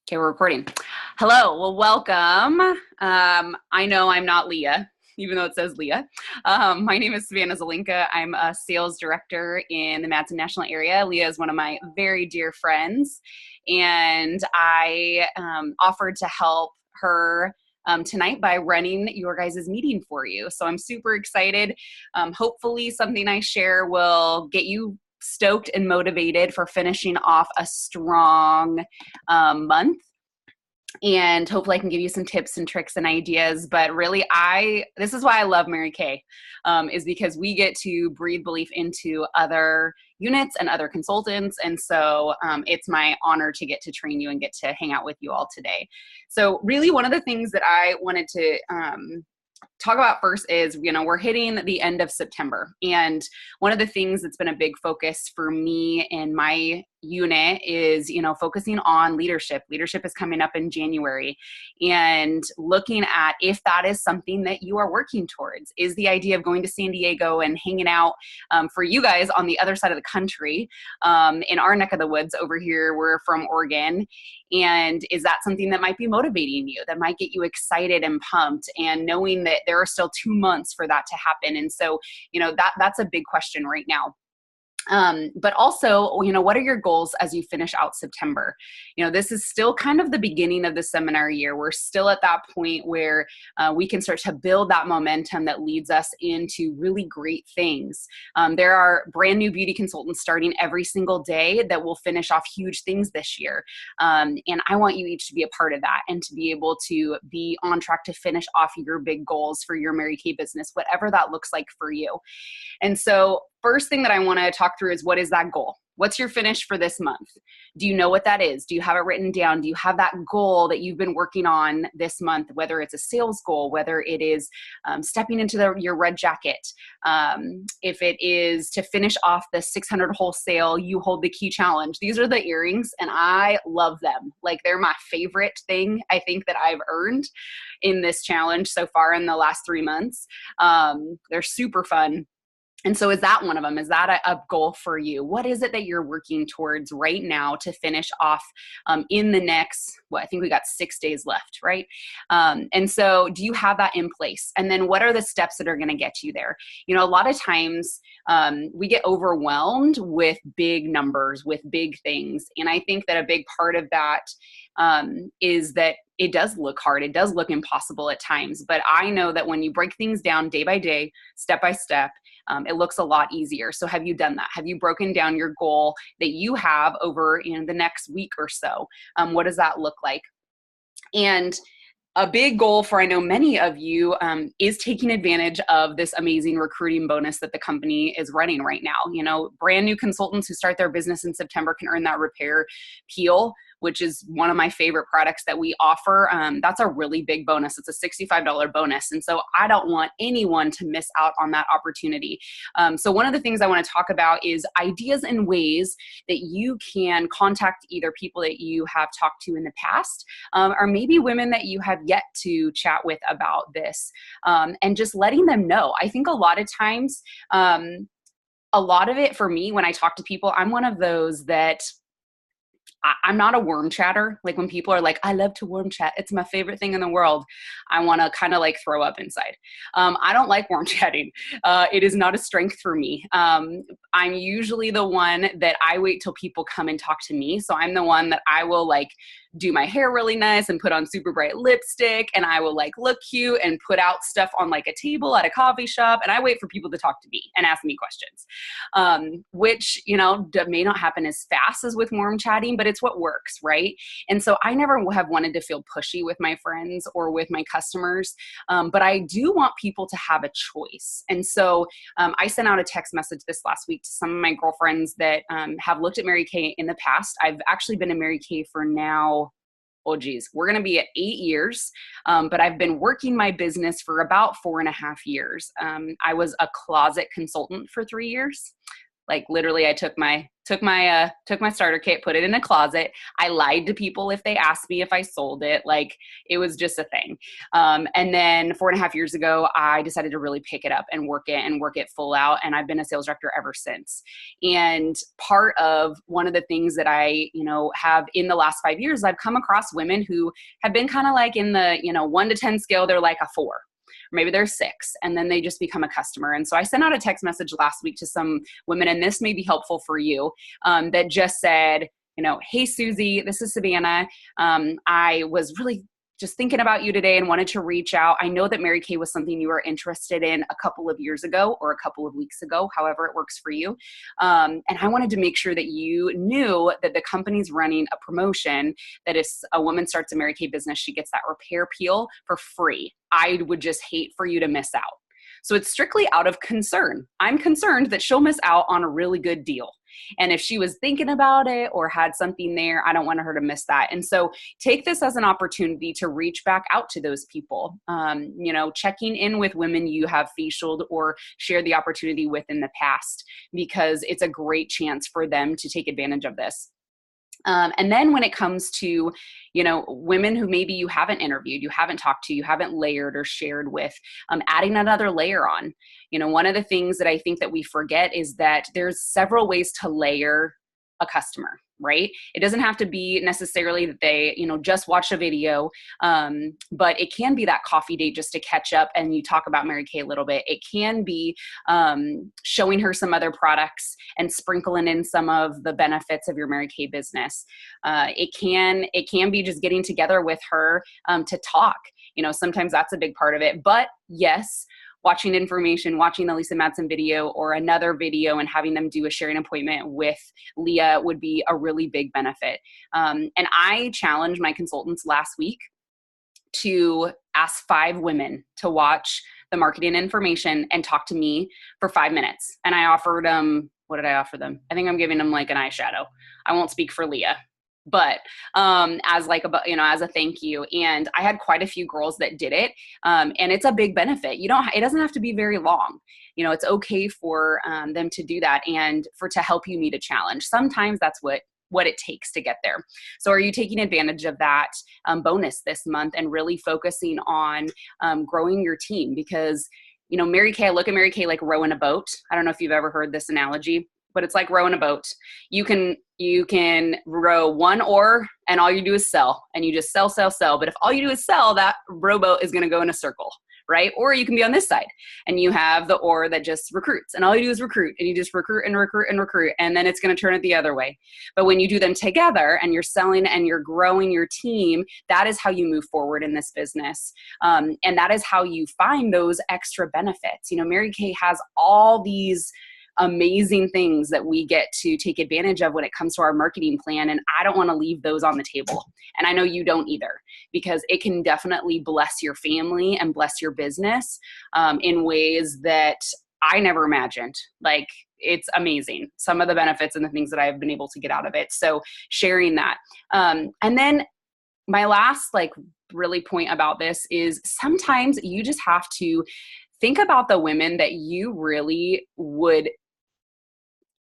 Okay, we're recording. Hello, well, welcome. I know I'm not Leah, even though it says Leah. My name is Savannah Zelinka. I'm a sales director in the Madison National area. Leah is one of my very dear friends, and I offered to help her tonight by running your guys' meeting for you. So I'm super excited. Hopefully something I share will get you stoked and motivated for finishing off a strong month, and hopefully I can give you some tips and tricks and ideas. But really, this is why I love Mary Kay, is because we get to breathe belief into other units and other consultants. And so it's my honor to get to train you and get to hang out with you all today. So really, one of the things that I wanted to talk about first is, we're hitting the end of September. And one of the things that's been a big focus for me in my unit is, focusing on leadership. Leadership is coming up in January, and looking at if that is something that you are working towards. Is the idea of going to San Diego and hanging out for you guys on the other side of the country, in our neck of the woods over here, we're from Oregon. And is that something that might be motivating you, that might get you excited and pumped, and knowing that there are still 2 months for that to happen? And so, that's a big question right now. But also, what are your goals as you finish out September? This is still kind of the beginning of the seminar year. We're still at that point where we can start to build that momentum that leads us into really great things. There are brand new beauty consultants starting every single day that will finish off huge things this year. And I want you each to be a part of that and to be able to be on track to finish off your big goals for your Mary Kay business, whatever that looks like for you. And so first thing that I want to talk through is, what is that goal? What's your finish for this month? Do you know what that is? Do you have it written down? Do you have that goal that you've been working on this month, whether it's a sales goal, whether it is stepping into your red jacket, if it is to finish off the 600 wholesale You Hold the Key challenge? These are the earrings, and I love them. Like, they're my favorite thing I think that I've earned in this challenge so far in the last 3 months. They're super fun. And so is that one of them? Is that a goal for you? What is it that you're working towards right now to finish off in the next, I think we got 6 days left, right? And so do you have that in place? And then what are the steps that are going to get you there? A lot of times we get overwhelmed with big numbers, with big things. And I think that a big part of that is that it does look hard. It does look impossible at times. But I know that when you break things down day by day, step by step, it looks a lot easier. So have you done that? Have you broken down your goal that you have over the next week or so? What does that look like? And a big goal for, I know, many of you is taking advantage of this amazing recruiting bonus that the company is running right now. Brand new consultants who start their business in September can earn that Repair Peel, which is one of my favorite products that we offer. That's a really big bonus. It's a $65 bonus. And so I don't want anyone to miss out on that opportunity. So one of the things I want to talk about is ideas and ways that you can contact either people that you have talked to in the past, or maybe women that you have yet to chat with about this, and just letting them know. I think a lot of times, a lot of it for me, when I talk to people, I'm one of those that I'm not a worm chatter. Like, when people are like, I love to worm chat, it's my favorite thing in the world, I want to kind of like throw up inside. I don't like worm chatting. It is not a strength for me. I'm usually the one that I wait till people come and talk to me. So I'm the one that I will like do my hair really nice and put on super bright lipstick, and I will like look cute and put out stuff on like a table at a coffee shop, and I wait for people to talk to me and ask me questions, which may not happen as fast as with warm chatting, but it's what works, right? And so I never have wanted to feel pushy with my friends or with my customers, but I do want people to have a choice. And so I sent out a text message this last week to some of my girlfriends that have looked at Mary Kay in the past. I've actually been in Mary Kay for now, oh geez, we're going to be at 8 years. But I've been working my business for about 4.5 years. I was a closet consultant for 3 years. Like literally I took my starter kit, put it in a closet. I lied to people if they asked me if I sold it. Like it was just a thing. And then 4.5 years ago, I decided to really pick it up and work it full out. And I've been a sales director ever since. And part of one of the things that I, have in the last 5 years, I've come across women who have been kind of like in the, 1 to 10 scale, they're like a 4. Or maybe they're 6, and then they just become a customer. And so I sent out a text message last week to some women, and this may be helpful for you, that just said, hey, Susie, this is Savannah. I was really just thinking about you today and wanted to reach out. I know that Mary Kay was something you were interested in a couple of years ago or a couple of weeks ago, however it works for you. And I wanted to make sure that you knew that the company's running a promotion that if a woman starts a Mary Kay business, she gets that repair peel for free. I would just hate for you to miss out. So it's strictly out of concern. I'm concerned that she'll miss out on a really good deal. And if she was thinking about it or had something there, I don't want her to miss that. And so take this as an opportunity to reach back out to those people, checking in with women you have facialed or shared the opportunity with in the past, because it's a great chance for them to take advantage of this. And then when it comes to, women who maybe you haven't interviewed, you haven't talked to, you haven't layered or shared with, adding another layer on. One of the things that I think that we forget is that there's several ways to layer a customer, right? It doesn't have to be necessarily that they, just watch a video, but it can be that coffee date just to catch up and you talk about Mary Kay a little bit. It can be showing her some other products and sprinkling in some of the benefits of your Mary Kay business. It can be just getting together with her to talk. Sometimes that's a big part of it. But yes, watching information, watching the Lisa Madsen video or another video and having them do a sharing appointment with Leah would be a really big benefit. And I challenged my consultants last week to ask 5 women to watch the marketing information and talk to me for 5 minutes. And I offered them, what did I offer them? I think I'm giving them like an eyeshadow. I won't speak for Leah, but as a thank you. And I had quite a few girls that did it. And it's a big benefit. It doesn't have to be very long. It's okay for them to do that and to help you meet a challenge. Sometimes that's what it takes to get there. So are you taking advantage of that bonus this month and really focusing on growing your team? Because, Mary Kay, I look at Mary Kay like rowing a boat. I don't know if you've ever heard this analogy, but it's like rowing a boat. You can row one oar and all you do is sell, and you just sell. But if all you do is sell, that rowboat is going to go in a circle, right? Or you can be on this side and you have the oar that just recruits, and all you do is recruit, and you just recruit, and then it's going to turn it the other way. But when you do them together and you're selling and you're growing your team, that is how you move forward in this business. And that is how you find those extra benefits. Mary Kay has all these amazing things that we get to take advantage of when it comes to our marketing plan. And I don't want to leave those on the table. And I know you don't either, because it can definitely bless your family and bless your business in ways that I never imagined. Like, it's amazing, some of the benefits and the things that I've been able to get out of it. So sharing that. And then my last really point about this is sometimes you just have to think about the women that you really would,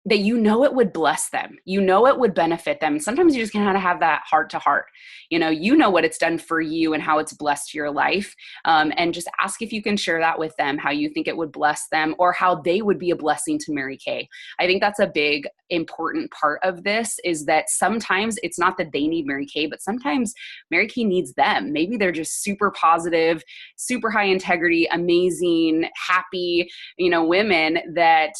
that it would bless them, it would benefit them. Sometimes you just kind of have that heart to heart, what it's done for you and how it's blessed your life. And just ask if you can share that with them, how you think it would bless them or how they would be a blessing to Mary Kay. I think that's a big, important part of this, is that sometimes it's not that they need Mary Kay, but sometimes Mary Kay needs them. Maybe they're just super positive, super high integrity, amazing, happy, women that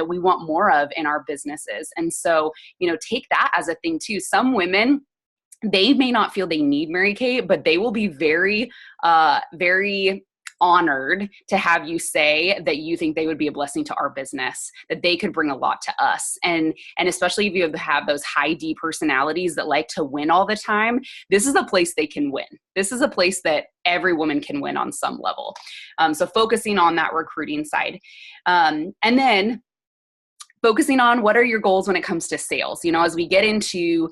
we want more of in our businesses. And so, take that as a thing too. Some women, they may not feel they need Mary Kay, but they will be very, very honored to have you say that you think they would be a blessing to our business, that they could bring a lot to us. And especially if you have those high D personalities that like to win all the time, this is a place they can win. This is a place that every woman can win on some level. So focusing on that recruiting side. And then focusing on what are your goals when it comes to sales. As we get into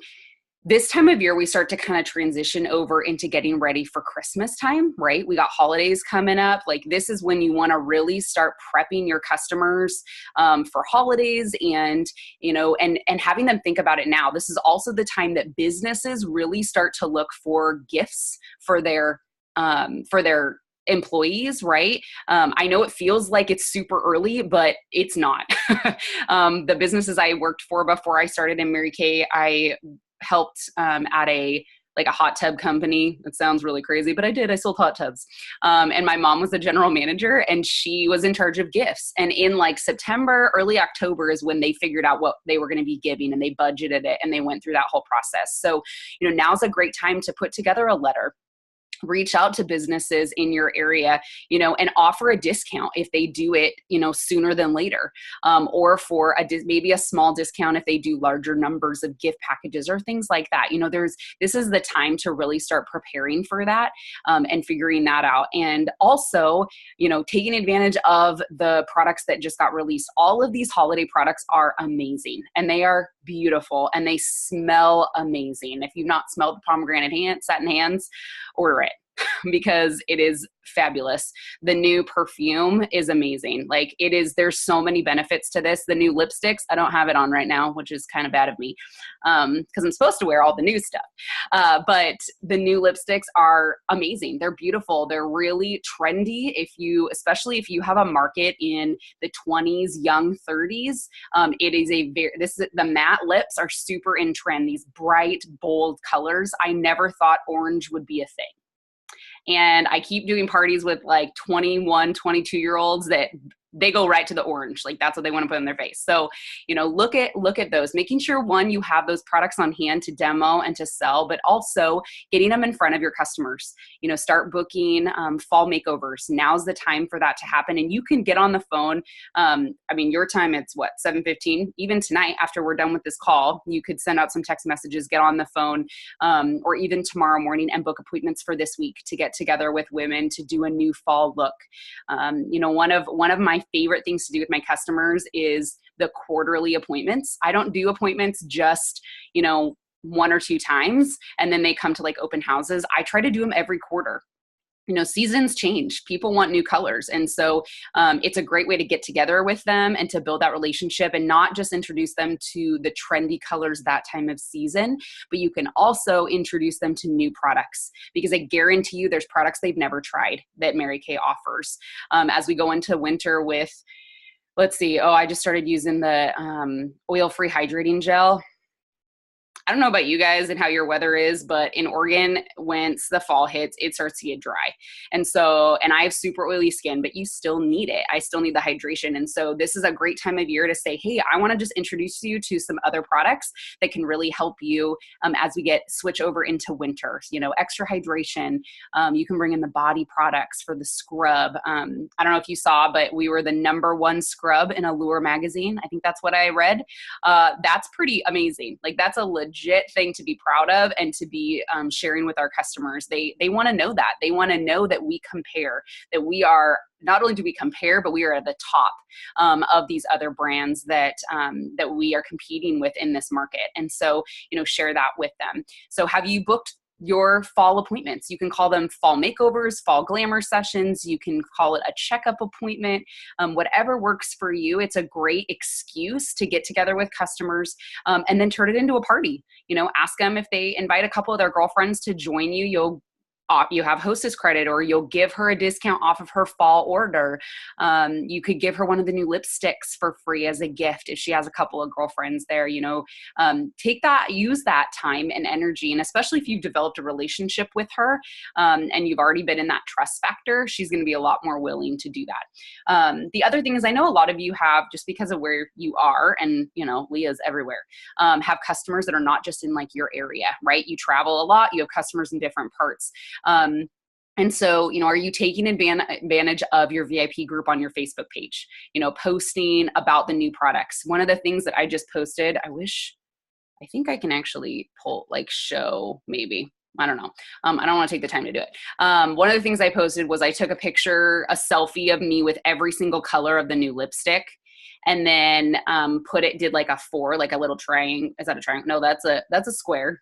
this time of year, we start to kind of transition over into getting ready for Christmas time, right? We got holidays coming up. Like, this is when you want to really start prepping your customers for holidays, and, and having them think about it now. This is also the time that businesses really start to look for gifts for their employees, right? I know it feels like it's super early, but it's not. The businesses I worked for before I started in Mary Kay, I helped at a hot tub company. It sounds really crazy, but I did. I sold hot tubs. And my mom was the general manager, and she was in charge of gifts. And in like September, early October is when they figured out what they were going to be giving, and they budgeted it, and they went through that whole process. So, now's a great time to put together a letter, reach out to businesses in your area, and offer a discount if they do it, sooner than later, or for maybe a small discount if they do larger numbers of gift packages or things like that. This is the time to really start preparing for that, and figuring that out. And also, taking advantage of the products that just got released. All of these holiday products are amazing, and they are beautiful, and they smell amazing. If you've not smelled the pomegranate satin hands, order it because it is fabulous. The new perfume is amazing. Like, there's so many benefits to this. The new lipsticks, I don't have it on right now, which is kind of bad of me, because I'm supposed to wear all the new stuff. But the new lipsticks are amazing. They're beautiful. They're really trendy. Especially if you have a market in the 20s, young 30s, the matte lips are super in trend. These bright, bold colors. I never thought orange would be a thing. And I keep doing parties with like 21, 22-year-olds that they go right to the orange. Like, that's what they want to put in their face. So, look at those, making sure, one, you have those products on hand to demo and to sell, but also getting them in front of your customers. Start booking fall makeovers. Now's the time for that to happen. And you can get on the phone. Your time, it's what, 7:15? Even tonight, after we're done with this call, you could send out some text messages, get on the phone, or even tomorrow morning, and book appointments for this week to get together with women to do a new fall look. One of my favorite things to do with my customers is the quarterly appointments. I don't do appointments just, one or two times, and then they come to like open houses. I try to do them every quarter. Seasons change. People want new colors. And so it's a great way to get together with them and to build that relationship, and not just introduce them to the trendy colors that time of season, but you can also introduce them to new products, because I guarantee you there's products they've never tried that Mary Kay offers. As we go into winter with, let's see, I just started using the oil-free hydrating gel. I don't know about you guys and how your weather is, but in Oregon, once the fall hits, it starts to get dry. And I have super oily skin, but you still need it. I still need the hydration. And so this is a great time of year to say, hey, I want to just introduce you to some other products that can really help you as we switch over into winter. Extra hydration. You can bring in the body products for the scrub. I don't know if you saw, but we were the #1 scrub in Allure magazine. I think that's what I read. That's pretty amazing. Like, that's a legit thing to be proud of and to be sharing with our customers. They want to know that. They want to know that we compare, that we are, not only do we compare, but we are at the top of these other brands that we are competing with in this market. And so, share that with them. So have you booked your fall appointments? You can call them fall makeovers, fall glamour sessions. You can call it a checkup appointment, whatever works for you. It's a great excuse to get together with customers and then turn it into a party. Ask them if they invite a couple of their girlfriends to join you. You have hostess credit, or you'll give her a discount off of her fall order. You could give her one of the new lipsticks for free as a gift if she has a couple of girlfriends there. Use that time and energy, and especially if you've developed a relationship with her and you've already been in that trust factor, she's going to be a lot more willing to do that. The other thing is, I know a lot of you have, just because of where you are, and Leah's everywhere, have customers that are not just in like your area, right? You travel a lot. You have customers in different parts. And so, are you taking advantage of your VIP group on your Facebook page, posting about the new products? One of the things that I just posted, I think I can actually show maybe. I don't know. I don't want to take the time to do it. One of the things I posted was I took a selfie of me with every single color of the new lipstick. And then did like a 4, like a little triangle. Is that a triangle? No, that's a square.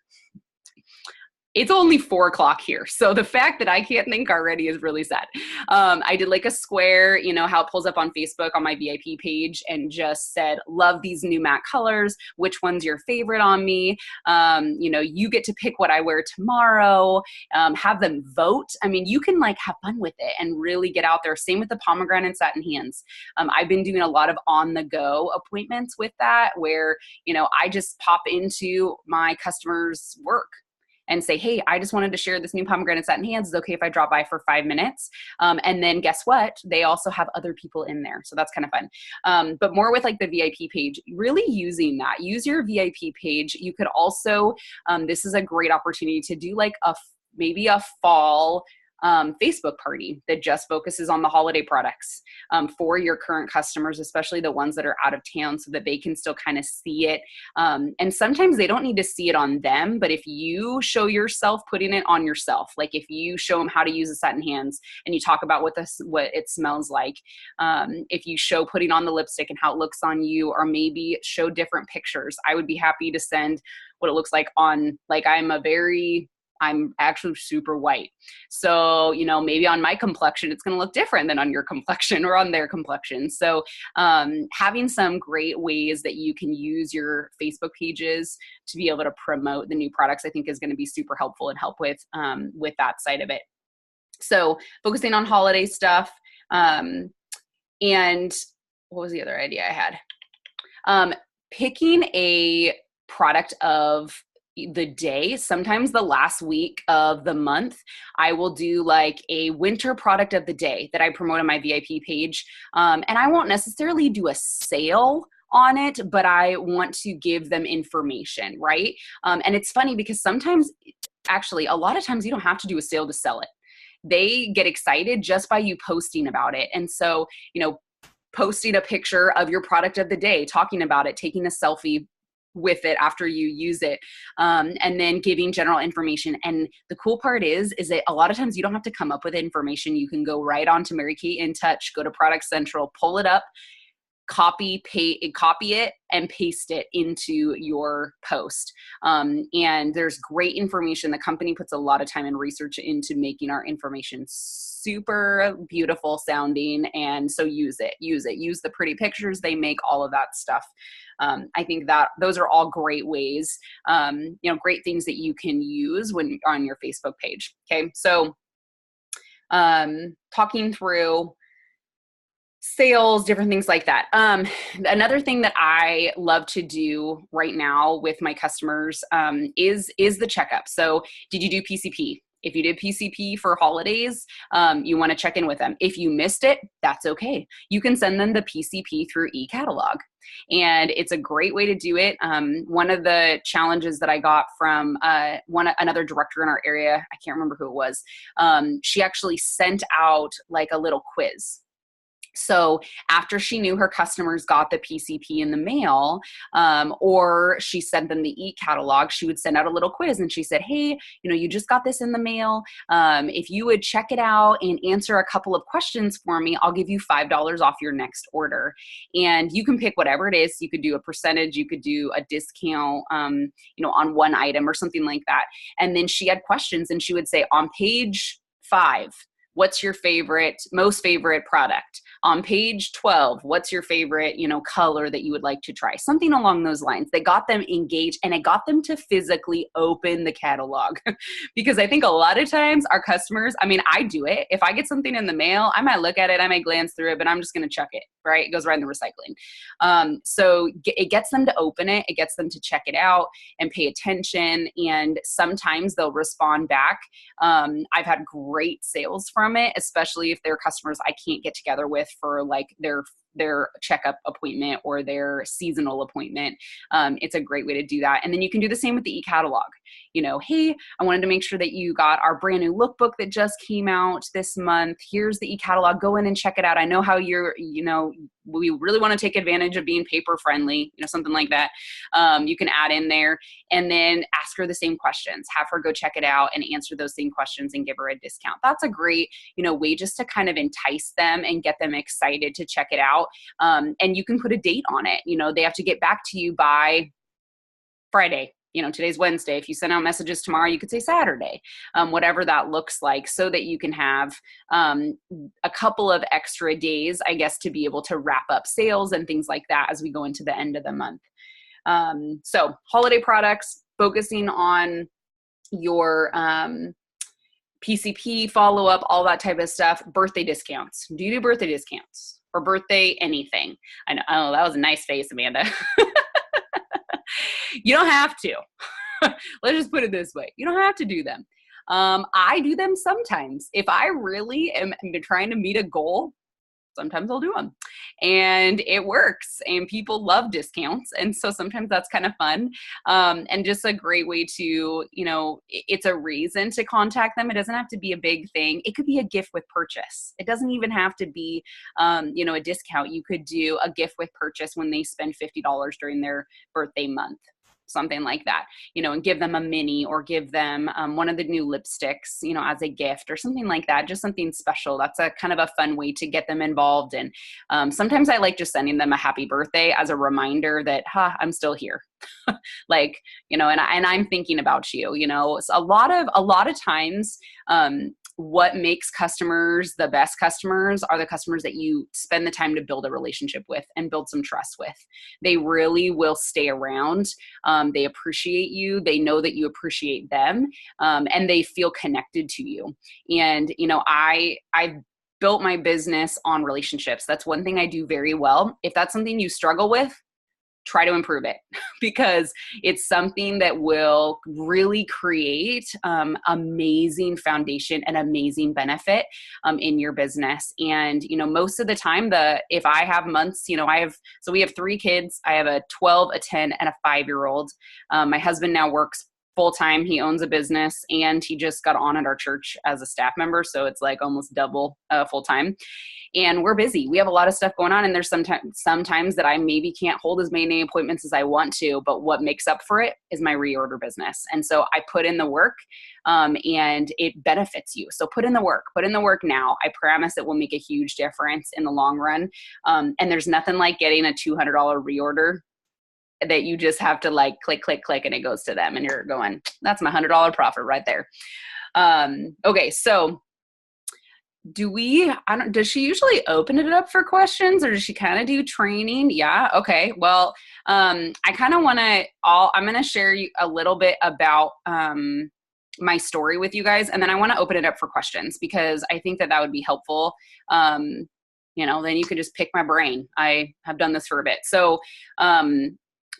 It's only 4 o'clock here. So the fact that I can't think already is really sad. I did like a square, you know, how it pulls up on Facebook on my VIP page, and just said, love these new matte colors. Which one's your favorite on me? You know, you get to pick what I wear tomorrow. Have them vote. I mean, you can like have fun with it and really get out there. Same with the pomegranate satin hands. I've been doing a lot of on the go appointments with that, where, you know, I just pop into my customer's work and say, hey, I just wanted to share this new pomegranate satin hands. Is it okay if I drop by for 5 minutes? And then guess what? They also have other people in there. So that's kind of fun. But more with like the VIP page, really using that. Use your VIP page. You could also, this is a great opportunity to do like maybe a fall Facebook party that just focuses on the holiday products for your current customers, especially the ones that are out of town, so that they can still kind of see it. And sometimes they don't need to see it on them, but if you show yourself putting it on yourself, like if you show them how to use the satin hands and you talk about what it smells like, if you show putting on the lipstick and how it looks on you, or maybe show different pictures, I would be happy to send what it looks like on, like I'm actually super white. So, you know, maybe on my complexion, it's going to look different than on your complexion or on their complexion. So having some great ways that you can use your Facebook pages to be able to promote the new products, I think is going to be super helpful and help with that side of it. So focusing on holiday stuff. And what was the other idea I had? Picking a product of the day. Sometimes the last week of the month, I will do like a winter product of the day that I promote on my VIP page. And I won't necessarily do a sale on it, but I want to give them information, right? And it's funny because sometimes, actually, a lot of times you don't have to do a sale to sell it. They get excited just by you posting about it. And so, you know, posting a picture of your product of the day, talking about it, taking a selfie with it after you use it, and then giving general information. And the cool part is that a lot of times you don't have to come up with information. You can go right on to Mary Kay InTouch, go to Product Central, pull it up, copy it and paste it into your post. And there's great information. The company puts a lot of time and research into making our information super beautiful sounding. And so use the pretty pictures they make, all of that stuff. I think that those are all great ways, you know, great things that you can use when on your Facebook page. Okay. So, talking through sales, different things like that. Another thing that I love to do right now with my customers is the checkup. So did you do PCP? If you did PCP for holidays, you want to check in with them. If you missed it, that's okay. You can send them the PCP through eCatalog. And it's a great way to do it. One of the challenges that I got from another director in our area, I can't remember who it was, she actually sent out like a little quiz. So after she knew her customers got the PCP in the mail, or she sent them the eCatalog, she would send out a little quiz and she said, hey, you know, you just got this in the mail. If you would check it out and answer a couple of questions for me, I'll give you $5 off your next order. And you can pick whatever it is. You could do a percentage, you could do a discount, you know, on one item or something like that. And then she had questions and she would say, on page 5, what's your most favorite product? On page 12, what's your favorite, you know, color that you would like to try? Something along those lines. They got them engaged and it got them to physically open the catalog. Because I think a lot of times our customers, I mean, I do it. If I get something in the mail, I might look at it, I might glance through it, but I'm just going to chuck it, right? It goes right in the recycling. So it gets them to open it. It gets them to check it out and pay attention. And sometimes they'll respond back. I've had great sales from it, especially if they're customers I can't get together with for like their checkup appointment or their seasonal appointment. It's a great way to do that. And then you can do the same with the eCatalog. You know, hey, I wanted to make sure that you got our brand new lookbook that just came out this month. Here's the eCatalog. Go in and check it out. I know how we really want to take advantage of being paper friendly, you know, something like that. You can add in there and then ask her the same questions, have her go check it out and answer those same questions and give her a discount. That's a great, you know, way just to kind of entice them and get them excited to check it out. And you can put a date on it. You know, they have to get back to you by Friday. today's Wednesday. If you send out messages tomorrow, you could say Saturday, whatever that looks like, so that you can have a couple of extra days, I guess, to be able to wrap up sales and things like that as we go into the end of the month. So holiday products, focusing on your PCP follow-up, all that type of stuff. Birthday discounts. Do you do birthday discounts or birthday anything? I know. Oh, that was a nice face, Amanda. You don't have to. Let's just put it this way. You don't have to do them. I do them sometimes. If I really am trying to meet a goal, sometimes I'll do them, and it works, and people love discounts. And so sometimes that's kind of fun. And just a great way to, it's a reason to contact them. It doesn't have to be a big thing. It could be a gift with purchase. It doesn't even have to be, a discount. You could do a gift with purchase when they spend $50 during their birthday month, something like that, and give them a mini, or give them one of the new lipsticks, as a gift or something like that, just something special. That's a kind of a fun way to get them involved. And sometimes I like just sending them a happy birthday as a reminder that, I'm still here. And I'm thinking about you. It's a lot of times, what makes customers the best customers are the customers that you spend the time to build a relationship with and build some trust with. They really will stay around. They appreciate you. They know that you appreciate them, and they feel connected to you. And, I've built my business on relationships. That's one thing I do very well. If that's something you struggle with, try to improve it, because it's something that will really create amazing foundation and amazing benefit in your business. And, most of the time, if I have months, we have 3 kids. I have a 12, a 10, and a 5-year-old. My husband now works full-time. He owns a business, and he just got on at our church as a staff member. So it's like almost double full-time. And we're busy. We have a lot of stuff going on. And there's sometimes that I maybe can't hold as many appointments as I want to, but what makes up for it is my reorder business. And so I put in the work, and it benefits you. So put in the work now. I promise it will make a huge difference in the long run. And there's nothing like getting a $200 reorder that you just have to click, click, click, and it goes to them. And you're going, that's my $100 profit right there. Okay. So does she usually open it up for questions, or does she kind of do training? Yeah. Okay. Well, I'm going to share you a little bit about, my story with you guys. And then I want to open it up for questions, because I think that would be helpful. Then you can just pick my brain. I have done this for a bit. So,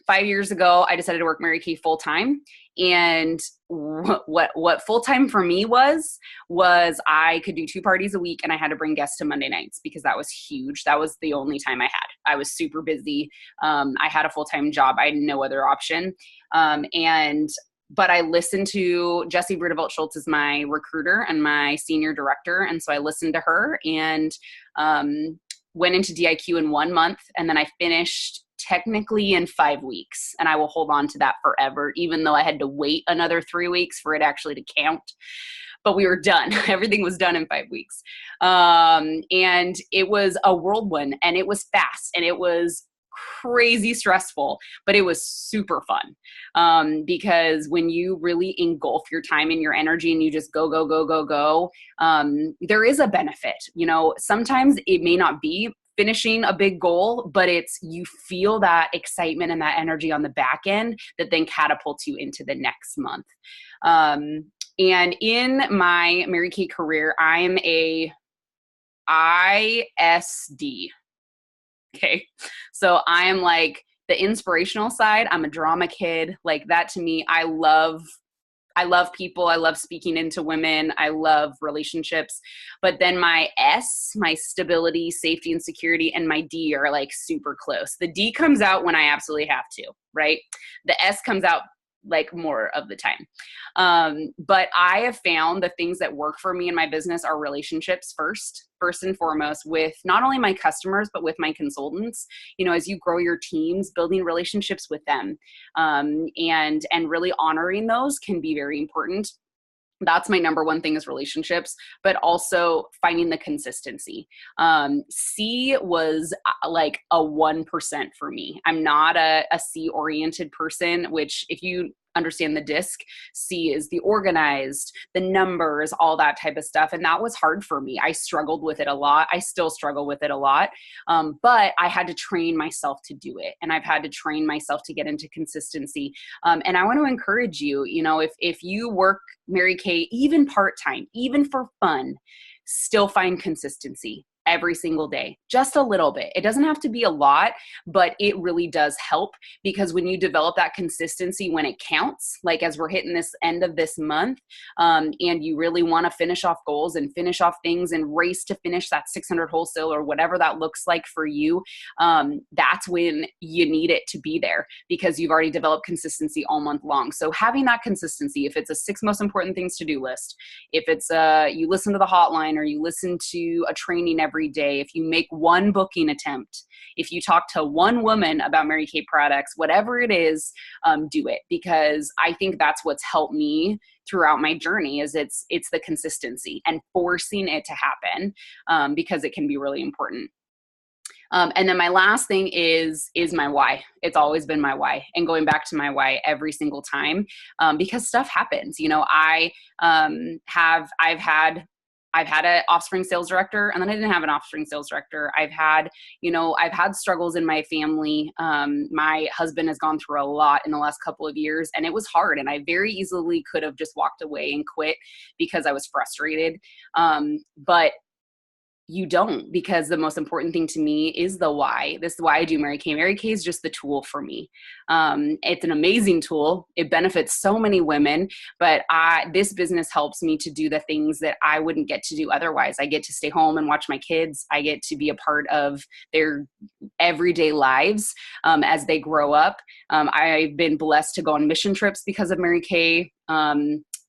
5 years ago, I decided to work Mary Kay full time. And what full time for me was I could do 2 parties a week, and I had to bring guests to Monday nights, because that was huge. That was the only time I had. I was super busy. I had a full-time job. I had no other option. But I listened to Jessie Brudevelt Schultz is my recruiter and my senior director. And so I listened to her, and went into DIQ in 1 month. And then I finished technically in 5 weeks, and I will hold on to that forever, even though I had to wait another 3 weeks for it actually to count. But we were done. Everything was done in 5 weeks. And it was a whirlwind, and it was fast, and it was crazy stressful, but it was super fun. Because when you really engulf your time and your energy, and you just go, go, go, go, go, there is a benefit. Sometimes it may not be finishing a big goal, but you feel that excitement and that energy on the back end that then catapults you into the next month. And in my Mary Kay career, I am a ISD. Okay. So I am like the inspirational side. I'm a drama kid. Like that to me, I love people. I love speaking into women. I love relationships. But then my S, my stability, safety, and security, and my D are like super close. The D comes out when I absolutely have to, right? The S comes out like more of the time. But I have found the things that work for me in my business are relationships first and foremost, with not only my customers, but with my consultants. As you grow your teams, building relationships with them, and really honoring those can be very important. That's my number one thing, is relationships, but also finding the consistency. C was like a 1% for me. I'm not a C oriented person, which if you understand the DISC. C is the organized, the numbers, all that type of stuff. And that was hard for me. I struggled with it a lot. I still struggle with it a lot. But I had to train myself to do it. And I've had to train myself to get into consistency. And I want to encourage you, if you work Mary Kay, even part-time, even for fun, still find consistency every single day, just a little bit. It doesn't have to be a lot, but it really does help, because when you develop that consistency when it counts, like as we're hitting this end of this month, and you really want to finish off goals and finish off things and race to finish that 600 wholesale or whatever that looks like for you, that's when you need it to be there, because you've already developed consistency all month long. So having that consistency, if it's a 6 most important things to do list, if it's you listen to the hotline or you listen to a training every day, if you make one booking attempt, if you talk to one woman about Mary Kay products, whatever it is, do it, because I think that's what's helped me throughout my journey. Is it's the consistency and forcing it to happen, because it can be really important. And then my last thing is my why. It's always been my why, and going back to my why every single time, because stuff happens. I've had an offspring sales director, and then I didn't have an offspring sales director. I've had struggles in my family. My husband has gone through a lot in the last couple of years, and it was hard. And I very easily could have just walked away and quit because I was frustrated. But you don't, because the most important thing to me is the why. This is why I do Mary Kay. Mary Kay is just the tool for me. It's an amazing tool. It benefits so many women, but this business helps me to do the things that I wouldn't get to do otherwise. I get to stay home and watch my kids. I get to be a part of their everyday lives as they grow up. I've been blessed to go on mission trips because of Mary Kay.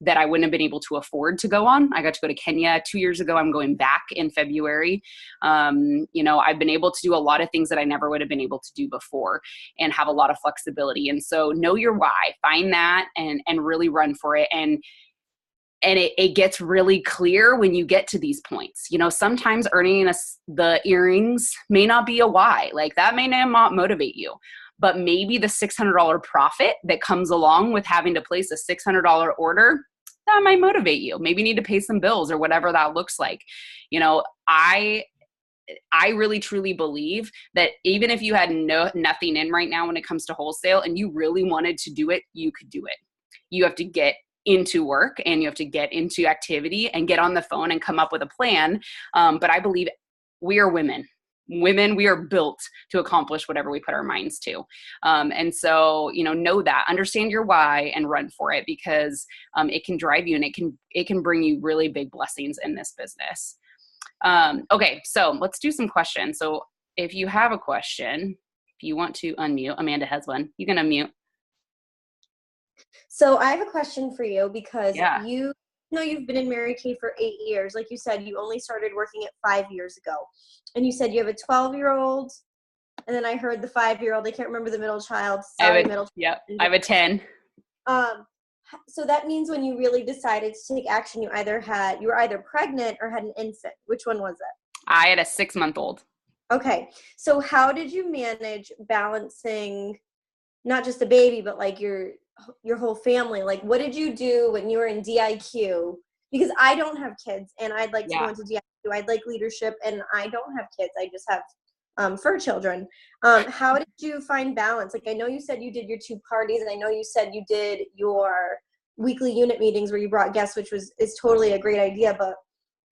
That I wouldn't have been able to afford to go on. I got to go to Kenya 2 years ago. I'm going back in February. I've been able to do a lot of things that I never would have been able to do before, and have a lot of flexibility. And so know your why, find that and really run for it. And it gets really clear when you get to these points. Sometimes earning the earrings may not be a why. Like that may not motivate you. But maybe the $600 profit that comes along with having to place a $600 order, that might motivate you. Maybe you need to pay some bills or whatever that looks like. I really truly believe that even if you had nothing in right now when it comes to wholesale and you really wanted to do it, you could do it. You have to get into work and you have to get into activity and get on the phone and come up with a plan. But I believe we are women. We are built to accomplish whatever we put our minds to. And so, know that, understand your why and run for it, because it can drive you and it can bring you really big blessings in this business. Okay, so let's do some questions. So if you have a question, if you want to unmute, Amanda has one. You can unmute. So I have a question for you, because Yeah. you've been in Mary Kay for 8 years. Like you said, you only started working at 5 years ago. And you said you have a 12-year-old, and then I heard the 5-year-old. I can't remember the middle child. I have a 10. So that means when you really decided to take action, you were either pregnant or had an infant. Which one was it? I had a 6-month-old. Okay. So how did you manage balancing not just a baby, but like your whole family? Like, what did you do when you were in DIQ? Because I don't have kids, and I'd like to go into DIQ. I'd like leadership, and I don't have kids. I just have fur children. How did you find balance? Like, I know you said you did your 2 parties, and I know you said you did your weekly unit meetings where you brought guests, which is totally a great idea. But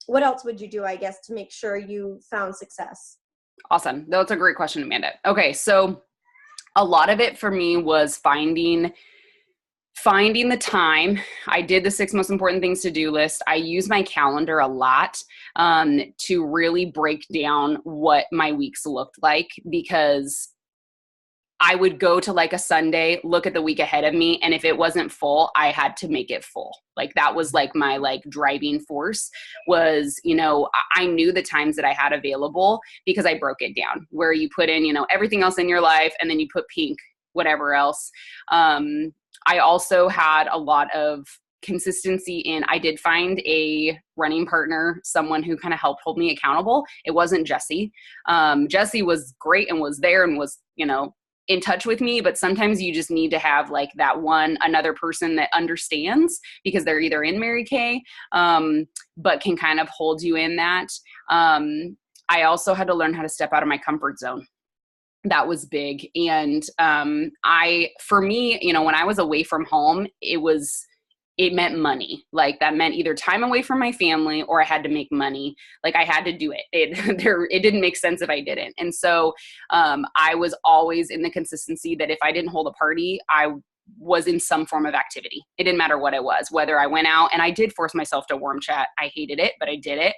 what else would you do, I guess, to make sure you found success? Awesome. That's a great question, Amanda. Okay, so a lot of it for me was finding the time. I did the 6 most important things to do list. I use my calendar a lot to really break down what my weeks looked like, because I would go to like a Sunday, look at the week ahead of me, and if it wasn't full, I had to make it full. Like that was like my driving force was, I knew the times that I had available because I broke it down, where you put in, everything else in your life, and then you put pink, whatever else. I also had a lot of consistency in, I did find a running partner, someone who kind of helped hold me accountable. It wasn't Jesse. Jesse was great and was there and was, in touch with me, but sometimes you just need to have like that another person that understands, because they're either in Mary Kay, but can kind of hold you in that. I also had to learn how to step out of my comfort zone. That was big. And for me, when I was away from home, it meant money. Like that meant either time away from my family, or I had to make money. Like I had to do it. It didn't make sense if I didn't. And so I was always in the consistency that if I didn't hold a party, I was in some form of activity. It didn't matter what it was, whether I went out, and I did force myself to warm chat. I hated it, but I did it,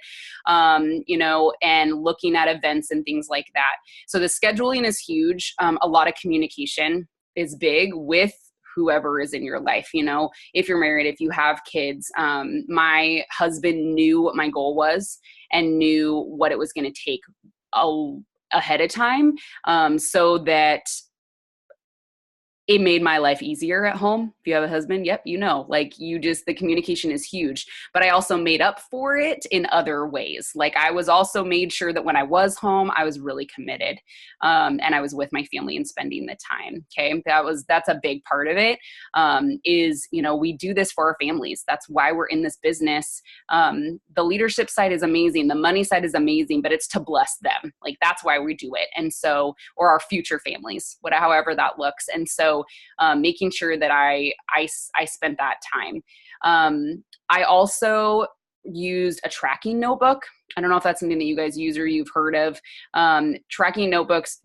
and looking at events and things like that. So the scheduling is huge. A lot of communication is big with whoever is in your life. If you're married, if you have kids, my husband knew what my goal was and knew what it was going to take ahead of time, so that it made my life easier at home. If you have a husband, yep, the communication is huge. But I also made up for it in other ways. Like I was also made sure that when I was home, I was really committed, and I was with my family and spending the time. Okay, that's a big part of it. We do this for our families. That's why we're in this business. The leadership side is amazing. The money side is amazing, but it's to bless them. Like that's why we do it. And so, or our future families, however that looks. And so making sure that I spent that time. I also used a tracking notebook. I don't know if that's something that you guys use or you've heard of. Tracking notebooks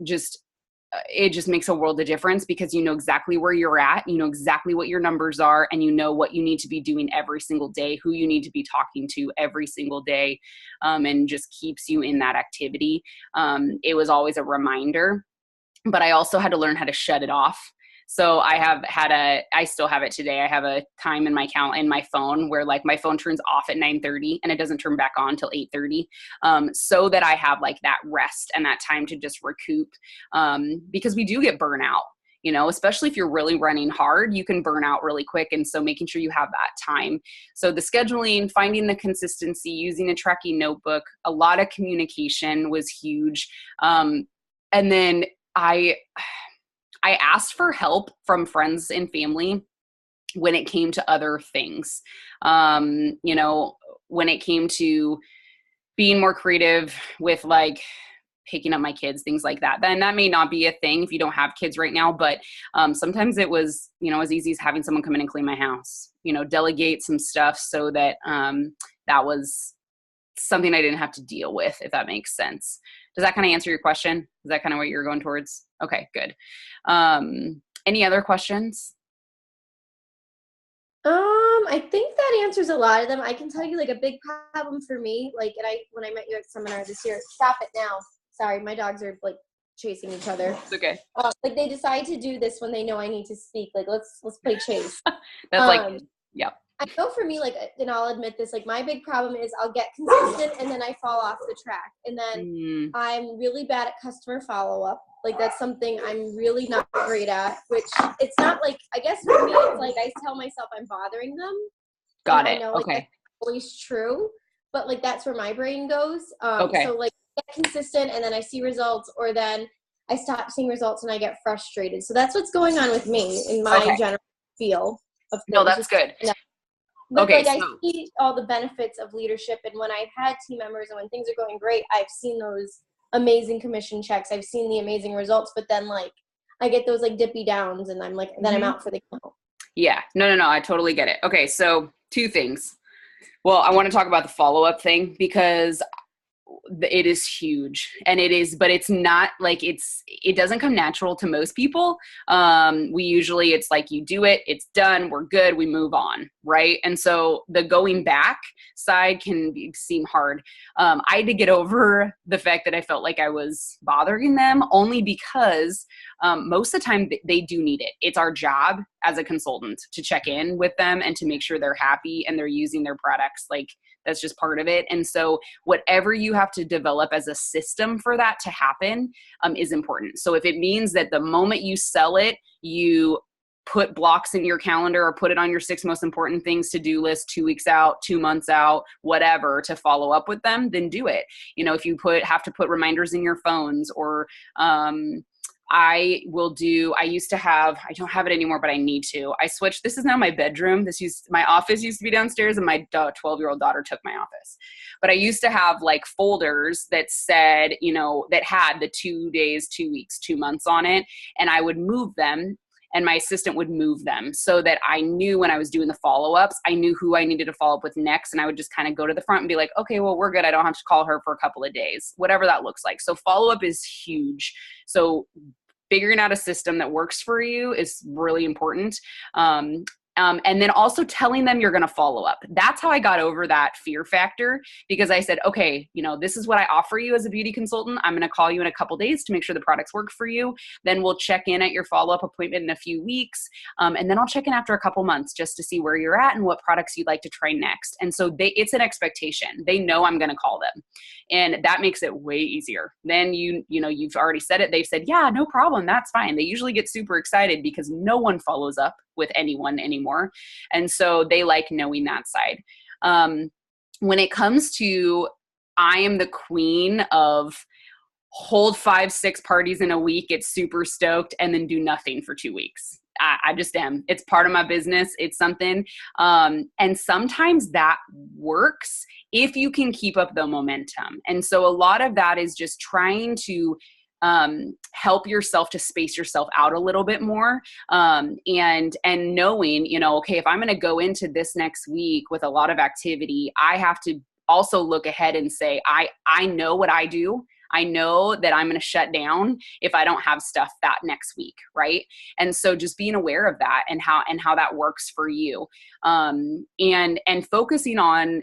it just makes a world of difference, because you know exactly where you're at, you know exactly what your numbers are, and you know what you need to be doing every single day, who you need to be talking to every single day, and just keeps you in that activity. It was always a reminder, but I also had to learn how to shut it off. So I still have it today. I have a time in my phone where like my phone turns off at 9:30 and it doesn't turn back on till 8:30. So that I have like that rest and that time to just recoup. Because we do get burnout, especially if you're really running hard, you can burn out really quick. And so making sure you have that time. So the scheduling, finding the consistency, using a tracking notebook, a lot of communication was huge. And then I asked for help from friends and family when it came to other things. When it came to being more creative with like picking up my kids, things like that. Then that may not be a thing if you don't have kids right now, but sometimes it was, as easy as having someone come in and clean my house, delegate some stuff so that that was something I didn't have to deal with, if that makes sense. Does that kind of answer your question? Is that kind of what you're going towards? Okay, good. Any other questions? I think that answers a lot of them. I can tell you like a big problem for me, like, when I met you at seminar this year, stop it now. Sorry, my dogs are like chasing each other. It's okay. Like they decide to do this when they know I need to speak. Like let's play chase. That's yep. I know for me, like, and I'll admit this, like my big problem is I'll get consistent and then I fall off the track. And then I'm really bad at customer follow-up. Like that's something I'm really not great at, which it's not like, I guess for me, it's like I tell myself I'm bothering them. Got it. I know, like, okay. That's always true, but like that's where my brain goes. Okay. So like get consistent and then I see results, or then I stop seeing results and I get frustrated. So that's what's going on with me in my general feel of things. No, that's good. But okay, like I see all the benefits of leadership, and when I've had team members and when things are going great, I've seen those amazing commission checks. I've seen the amazing results, but then like I get those like dippy downs and I'm like, then I'm out for the count. Yeah, no, I totally get it. Okay, so 2 things. Well, I want to talk about the follow-up thing because it is huge, and but it's not like it doesn't come natural to most people. It's like you do it, it's done, we're good, we move on, right? And so the going back side can seem hard. I had to get over the fact that I felt like I was bothering them, only because most of the time they do need it. It's our job as a consultant to check in with them and to make sure they're happy and they're using their products. Like that's just part of it. And so whatever you have to develop as a system for that to happen is important. So if it means that the moment you sell it, you put blocks in your calendar or put it on your 6 most important things to do list 2 weeks out, 2 months out, whatever, to follow up with them, then do it. If you have to put reminders in your phones or I used to have, I don't have it anymore, but I need to. I switched. This is now my bedroom. My office used to be downstairs, and my 12-year-old daughter took my office. But I used to have like folders that said, that had the 2 days, 2 weeks, 2 months on it. And I would move them, and my assistant would move them so that I knew when I was doing the follow-ups, I knew who I needed to follow up with next. And I would just kind of go to the front and be like, okay, well, we're good. I don't have to call her for a couple of days, whatever that looks like. So follow-up is huge. So figuring out a system that works for you is really important. And then also telling them you're going to follow up. That's how I got over that fear factor, because I said, okay, this is what I offer you as a beauty consultant. I'm going to call you in a couple days to make sure the products work for you. Then we'll check in at your follow-up appointment in a few weeks. And then I'll check in after a couple months just to see where you're at and what products you'd like to try next. And so it's an expectation. They know I'm going to call them. And that makes it way easier. Then you've already said it. They've said, yeah, no problem. That's fine. They usually get super excited because no one follows up with anyone anymore. And so they like knowing that side. When it comes to, I am the queen of hold 5-6 parties in a week, get super stoked, and then do nothing for 2 weeks. I just am. It's part of my business. It's something. And sometimes that works if you can keep up the momentum. And so a lot of that is just trying to help yourself to space yourself out a little bit more. And knowing, okay, if I'm going to go into this next week with a lot of activity, I have to also look ahead and say, I know what I do. I know that I'm going to shut down if I don't have stuff that next week. Right. And so just being aware of that and how that works for you. And focusing on,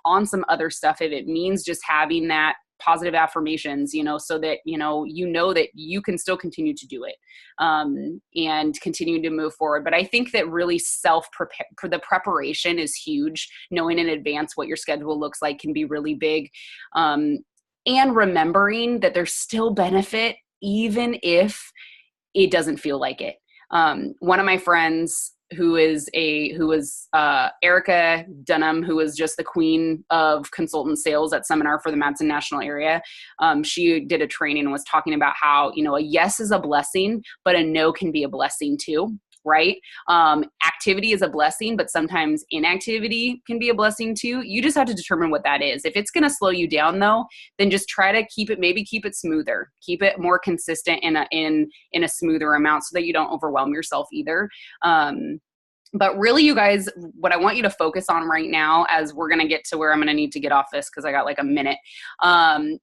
on some other stuff, if it means just having that positive affirmations, so that, that you can still continue to do it, and continue to move forward. But I think that really self-prepare for the preparation is huge. Knowing in advance what your schedule looks like can be really big. And remembering that there's still benefit, even if it doesn't feel like it. One of my friends who was Erica Dunham, who was just the queen of consultant sales at Seminar for the Madison National Area. She did a training and was talking about how, a yes is a blessing, but a no can be a blessing too. Right? Activity is a blessing, but sometimes inactivity can be a blessing too. You just have to determine what that is. If it's going to slow you down though, then just try to keep it smoother, keep it more consistent in a smoother amount so that you don't overwhelm yourself either. But really, you guys, what I want you to focus on right now, as we're going to get to where I'm going to need to get off this because I got like a minute,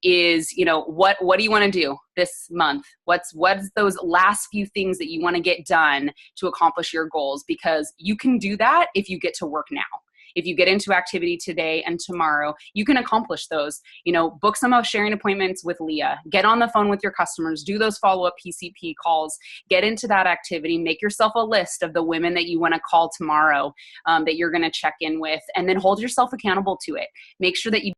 is, what do you want to do this month? What's those last few things that you want to get done to accomplish your goals? Because you can do that if you get to work now. If you get into activity today and tomorrow, you can accomplish those. Book some sharing appointments with Leah. Get on the phone with your customers. Do those follow-up PCP calls. Get into that activity. Make yourself a list of the women that you want to call tomorrow, that you're going to check in with, and then hold yourself accountable to it. Make sure that you